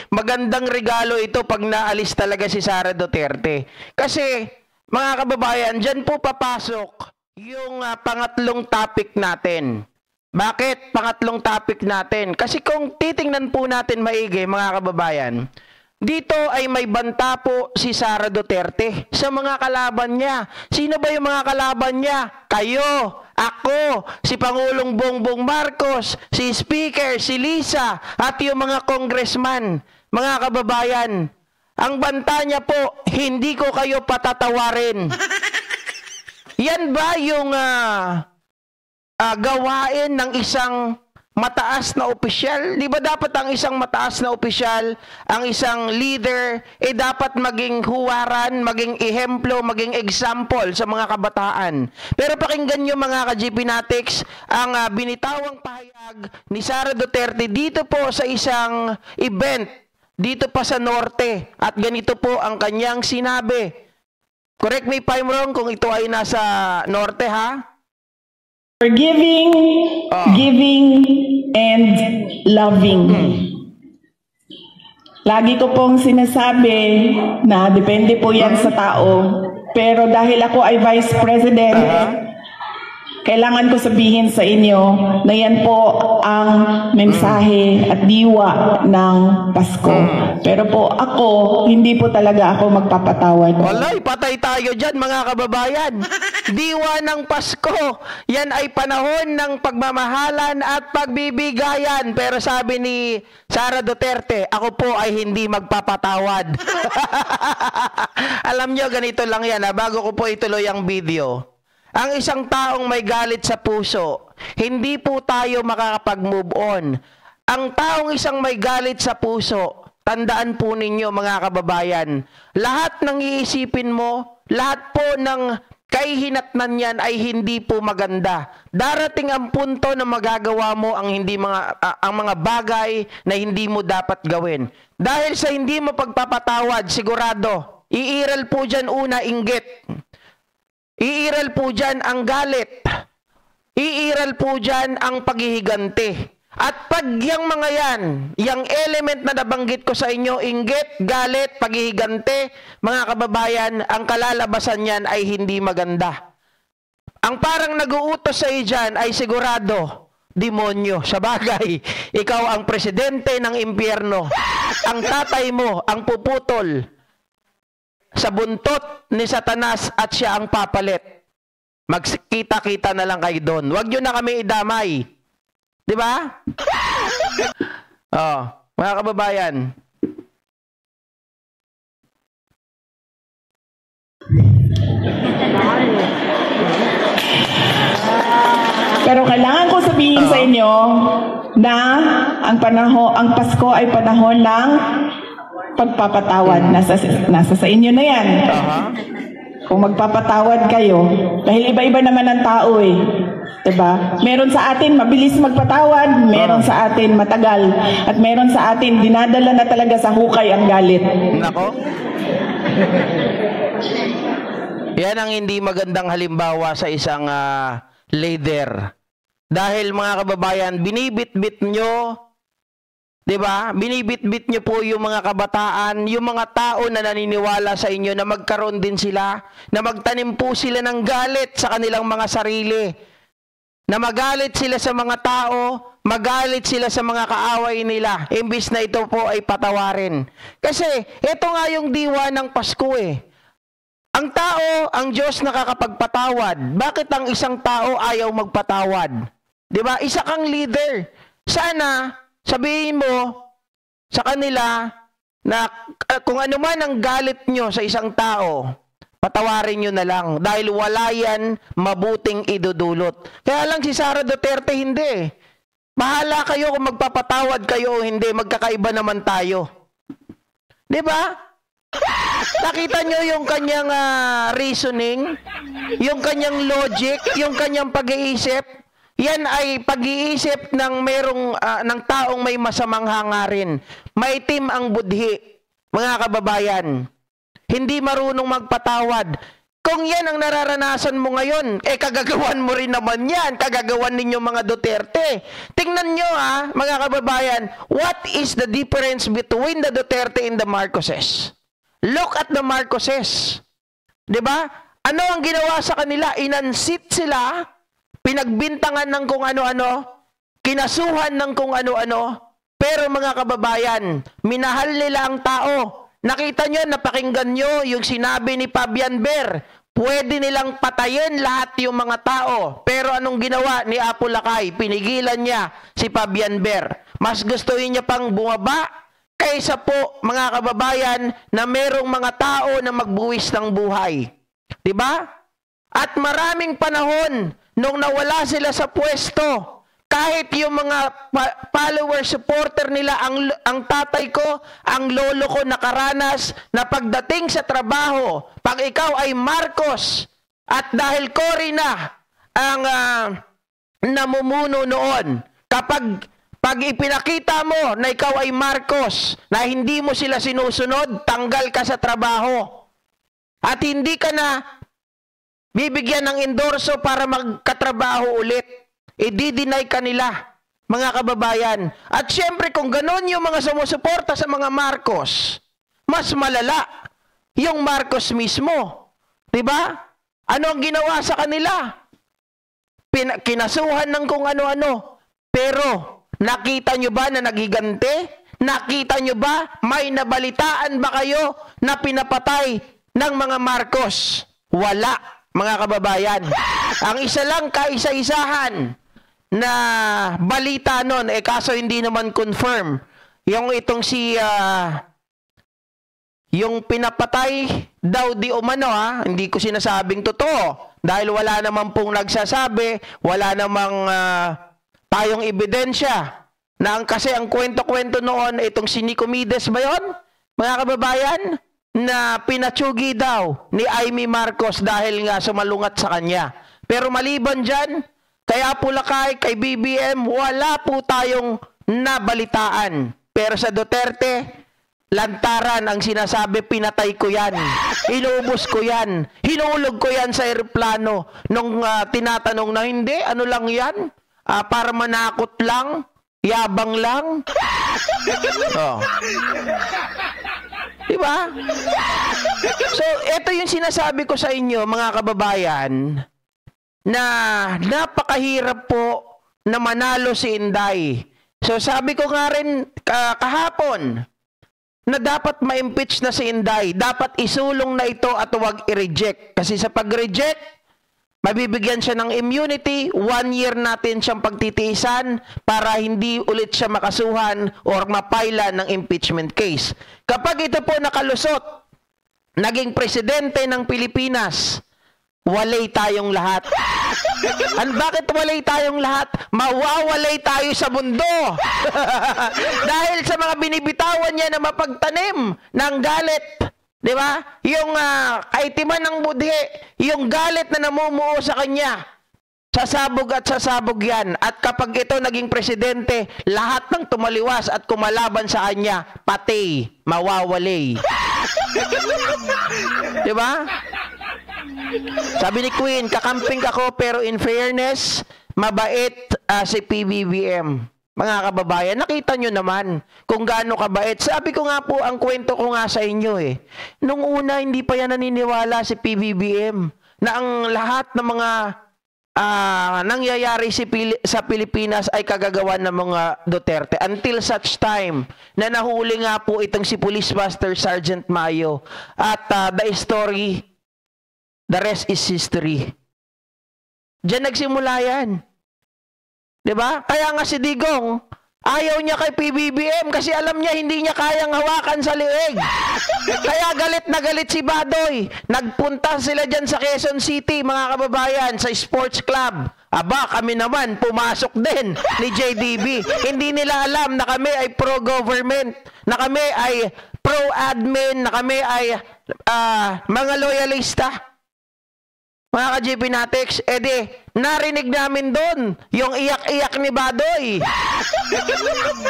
magandang regalo ito pag naalis talaga si Sara Duterte. Kasi, mga kababayan, dyan po papasok yung pangatlong topic natin. Bakit pangatlong topic natin? Kasi kung titingnan po natin maigi, mga kababayan, dito ay may banta po si Sara Duterte sa mga kalaban niya. Sino ba yung mga kalaban niya? Kayo, ako, si Pangulong Bongbong Marcos, si Speaker, si Lisa, at yung mga congressman. Mga kababayan, ang banta niya po, hindi ko kayo patatawarin. Yan ba yung gawain ng isang mataas na opisyal? Di ba dapat ang isang mataas na opisyal, ang isang leader, dapat maging huwaran, maging ehemplo, maging example sa mga kabataan. Pero pakinggan nyo mga ka-GP Natics, ang binitawang pahayag ni Sara Duterte dito po sa isang event, dito pa sa Norte. At ganito po ang kanyang sinabi. Correct me if I'm wrong kung ito ay nasa Norte, ha? Forgiving, giving, and loving. Lagi ko pong sinasabi na depende po yan sa tao. Pero dahil ako ay Vice President, kailangan ko sabihin sa inyo na yan po ang mensahe at diwa ng Pasko. Pero po ako, hindi po talaga ako magpapatawad. Walay, patay tayo dyan mga kababayan. Diwa ng Pasko. Yan ay panahon ng pagmamahalan at pagbibigayan. Pero sabi ni Sara Duterte, ako po ay hindi magpapatawad. Alam nyo, ganito lang yan. Bago ko po ituloy ang video. Ang isang taong may galit sa puso, hindi po tayo makakapag-move on. Ang taong isang may galit sa puso, tandaan po ninyo mga kababayan, lahat ng iisipin mo, lahat po ng kahihinatnan yan ay hindi po maganda. Darating ang punto na magagawa mo ang ang mga bagay na hindi mo dapat gawin. Dahil sa hindi mo pagpapatawad, sigurado, iiral po dyan una inggit. Iiral po dyan ang galit. Iiral po dyan ang paghihiganti. At pag yung mga yan, yung element na nabanggit ko sa inyo, inggit, galit, paghihiganti, mga kababayan, ang kalalabasan yan ay hindi maganda. Ang parang nag-uutos sa iyo dyan ay sigurado, demonyo. Sa bagay, ikaw ang presidente ng impyerno. Ang tatay mo, ang puputol sa buntot ni Satanas at siya ang papalit. Magkita-kita na lang kayo doon. Huwag nyo na kami idamay. Di ba? Mga kababayan. Pero kailangan ko sabihin sa inyo na ang Pasko ay panahon ng pagpapatawad. Nasa sa inyo na yan. Kung magpapatawad kayo, dahil iba-iba naman ang tao eh. Diba? Meron sa atin mabilis magpatawad, meron sa atin matagal, at meron sa atin dinadala na talaga sa hukay ang galit. Nako. Yan ang hindi magandang halimbawa sa isang leader. Dahil mga kababayan, binibit-bit nyo, diba? Binibit-bit nyo po yung mga kabataan, yung mga tao na naniniwala sa inyo na magkaroon din sila, na magtanim po sila ng galit sa kanilang mga sarili, na magalit sila sa mga tao, magalit sila sa mga kaaway nila, imbis na ito po ay patawarin. Kasi ito nga yung diwa ng Pasko eh. Ang tao, ang Diyos nakakapagpatawad. Bakit ang isang tao ayaw magpatawad? Diba? Isa kang leader. Sana sabihin mo sa kanila na kung ano man ang galit nyo sa isang tao, patawarin nyo na lang. Dahil wala yan mabuting idudulot. Kaya lang si Sara Duterte hindi. Bahala kayo kung magpapatawad kayo o hindi. Magkakaiba naman tayo. Diba? Nakita nyo yung kanyang reasoning, yung kanyang logic, yung kanyang pag-iisip. Yan ay pag-iisip ng ng taong may masamang hangarin. May team ang budhi, mga kababayan. Hindi marunong magpatawad. Kung yan ang nararanasan mo ngayon, kagagawan mo rin naman yan. Kagagawan ninyo mga Duterte. Tingnan nyo mga kababayan, what is the difference between the Duterte and the Marcoses? Look at the Marcoses. Diba? Ano ang ginawa sa kanila? Inansit sila, pinagbintangan ng kung ano-ano, kinasuhan ng kung ano-ano, pero mga kababayan, minahal nila ang tao. Nakita nyo, napakinggan nyo yung sinabi ni Fabian Ber. Pwede nilang patayin lahat yung mga tao. Pero anong ginawa ni Apo Lakay? Pinigilan niya si Fabian Ber. Mas gustuhin niya pang bumaba kaysa po, mga kababayan, na merong mga tao na magbuwis ng buhay. Diba? At maraming panahon nung nawala sila sa pwesto, kahit yung mga follower, supporter nila, ang tatay ko, ang lolo ko nakaranas na pagdating sa trabaho, pag ikaw ay Marcos, at dahil Cory na ang namumuno noon, pag ipinakita mo na ikaw ay Marcos, na hindi mo sila sinusunod, tanggal ka sa trabaho. At hindi ka na bibigyan ng endorso para magkatrabaho ulit. I-deny ka nila, mga kababayan. At syempre, kung ganon yung mga sumusuporta sa mga Marcos, mas malala yung Marcos mismo. Diba? Ano ang ginawa sa kanila? Kinasuhan ng kung ano-ano. Pero, nakita nyo ba na nagigante? Nakita nyo ba? May nabalitaan ba kayo na pinapatay ng mga Marcos? Wala, mga kababayan. Ang isa lang kaisa-isahan na balita nun, kaso hindi naman confirm. Yung itong yung pinapatay daw di umano hindi ko sinasabing totoo. Dahil wala naman pong nagsasabi, wala namang tayong ebidensya. Kasi ang kwento-kwento noon, itong si Nicomedes ba yun? Mga kababayan, na pinatsugi daw ni Amy Marcos dahil nga sumalungat sa kanya. Pero maliban dyan, kaya po Lakay, kay BBM, wala po tayong nabalitaan. Pero sa Duterte, lantaran ang sinasabi, pinatay ko yan. Inubos ko yan. Hinulog ko yan sa eroplano. Nung tinatanong na, hindi, ano lang yan? Para manakot lang? Yabang lang? Oh. Diba? So, ito yung sinasabi ko sa inyo, mga kababayan, na napakahirap po na manalo si Inday. So sabi ko nga rin kahapon na dapat ma-impeach na si Inday. Dapat isulong na ito at huwag i-reject. Kasi sa pag-reject, mabibigyan siya ng immunity, 1 year natin siyang pagtitiisan para hindi ulit siya makasuhan or mapaila ng impeachment case. Kapag ito po nakalusot, naging presidente ng Pilipinas, walay tayong lahat. Bakit walay tayong lahat? Mawawalay tayo sa mundo. Dahil sa mga binibitawan niya na mapagtanim ng galit. Di ba? Yung kaitiman ng budhi, yung galit na namumuo sa kanya, sasabog at sasabog yan. At kapag ito naging presidente, lahat ng tumaliwas at kumalaban sa kanya, pati, mawawalay. Di ba? Sabi ni Queen, kakamping ako pero in fairness, mabait si PBBM. Mga kababayan, nakita nyo naman kung gaano kabait. Sabi ko nga po, ang kwento ko nga sa inyo nung una, hindi pa yan naniniwala si PBBM na ang lahat ng mga nangyayari sa Pilipinas ay kagagawan ng mga Duterte. Until such time na nahuli nga po itong si Police Master Sergeant Mayo. At the rest is history. Diyan nagsimula yan. Diba? Kaya nga si Digong, ayaw niya kay PBBM kasi alam niya hindi niya kayang hawakan sa liig. Kaya galit na galit si Badoy. Nagpunta sila dyan sa Quezon City, mga kababayan, sa sports club. Aba, kami naman, pumasok din ni JDB. Hindi nila alam na kami ay pro-government, na kami ay pro-admin, na kami ay mga loyalista. Mga ka-GP Natics, narinig namin doon yung iyak-iyak ni Badoy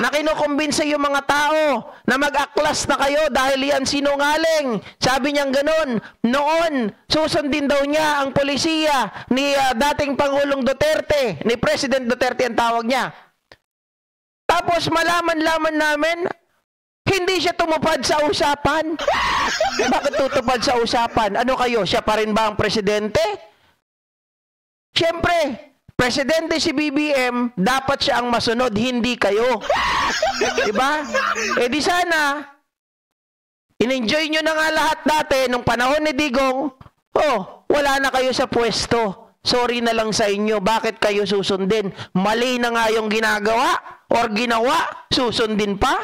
na kinukumbinsa yung mga tao na mag-aklas na kayo dahil yan sinungaling. Sabi niyang ganun, noon susundin daw niya ang polisiya ni dating Pangulong Duterte, ni President Duterte ang tawag niya. Tapos malaman-laman namin, hindi siya tumupad sa usapan. Bakit tutupad sa usapan? Ano kayo? Siya pa rin ba ang presidente? Siyempre, presidente si BBM, dapat siya ang masunod, hindi kayo. Diba? Di sana, in-enjoy nyo na nga lahat dati nung panahon ni Digong, wala na kayo sa pwesto. Sorry na lang sa inyo, bakit kayo susundin? Mali na nga yung ginagawa or ginawa, susundin pa?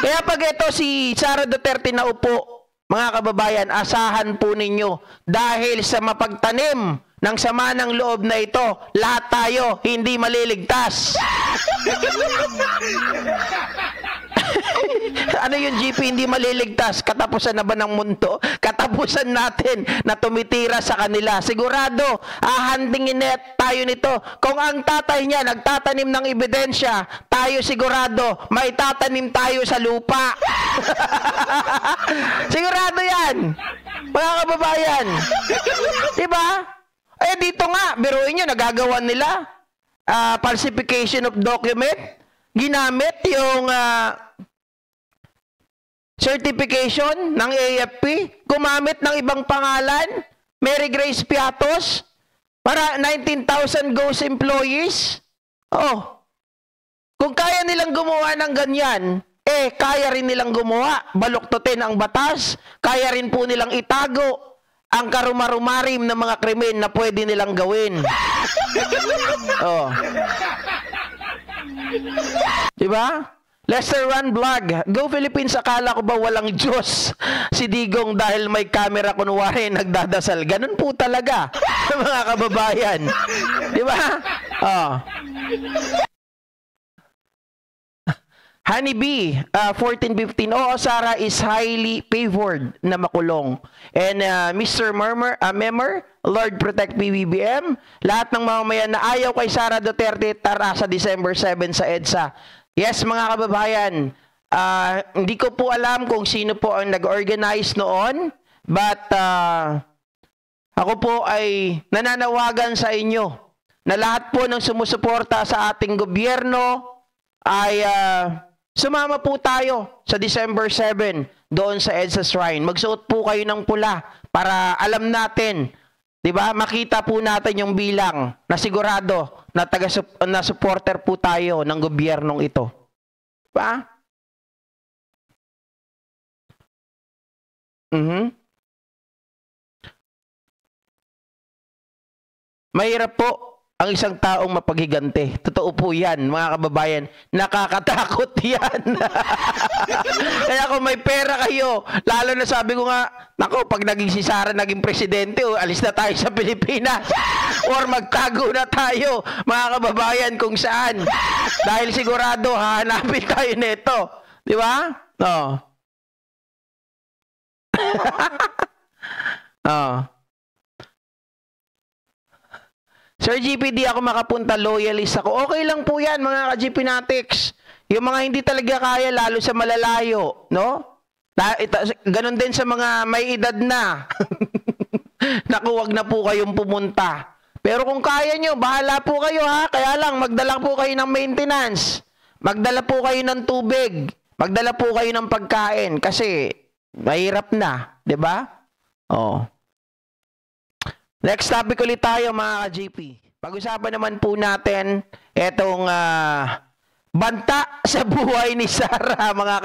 Kaya pag ito si Sara Duterte na upo, mga kababayan, asahan po ninyo dahil sa mapagtanim ng sama ng loob na ito, lahat tayo hindi maliligtas. Ano yung GP hindi maliligtas? Katapusan na ba ng mundo? Katapusan natin na tumitira sa kanila. Sigurado, ahandingin tayo nito. Kung ang tatay niya nagtatanim ng ebidensya, tayo sigurado, may tatanim tayo sa lupa. Sigurado yan. Mga kababayan. Diba? Dito nga, biruin nyo, nagagawa nila. Falsification of document. Ginamit yung certification ng AFP, gumamit ng ibang pangalan, Mary Grace Piatos, para 19,000 ghost employees. Kung kaya nilang gumawa ng ganyan, kaya rin nilang gumawa, baluktutin ang batas, kaya rin po nilang itago ang karumarumarim ng mga krimen na pwede nilang gawin. Diba? Lester Run Vlog, Go Philippines, akala ko ba walang Diyos si Digong dahil may camera kunwari nagdadasal. Ganun po talaga, mga kababayan. Diba? Honeybee, 1415, Sara is highly favored na makulong. And Mr. Memmer, Lord protect PBBM. Lahat ng mamamayan na ayaw kay Sara Duterte, tara sa December 7 sa EDSA. Yes, mga kababayan, hindi ko po alam kung sino po ang nag-organize noon, but ako po ay nananawagan sa inyo na lahat po ng sumusuporta sa ating gobyerno ay sumama po tayo sa December 7 doon sa EDSA Shrine. Magsuot po kayo ng pula para alam natin, diba? Makita po natin yung bilang na sigurado na supporter po tayo ng gobyernong ito. Diba? Mahirap po ang isang taong mapaghigante. Totoo po yan, mga kababayan. Nakakatakot yan. Kaya kung may pera kayo, lalo na sabi ko nga, nako, pag naging si Sara naging presidente, alis na tayo sa Pilipinas. Or magtago na tayo, mga kababayan, kung saan. Dahil sigurado, hahanapin tayo nito. Di ba? Sir GP, di ako makapunta, loyalist ako. Okay lang po yan, mga ka-GP Natics. Yung mga hindi talaga kaya, lalo sa malalayo, no? Ganon din sa mga may edad na. Naku, wag na po kayong pumunta. Pero kung kaya nyo, bahala po kayo, ha? Kaya lang, magdala po kayo ng maintenance. Magdala po kayo ng tubig. Magdala po kayo ng pagkain. Kasi, mahirap na. Diba? Next topic ulit tayo, mga ka-GP. Pag-usapan naman po natin itong banta sa buhay ni Sara, mga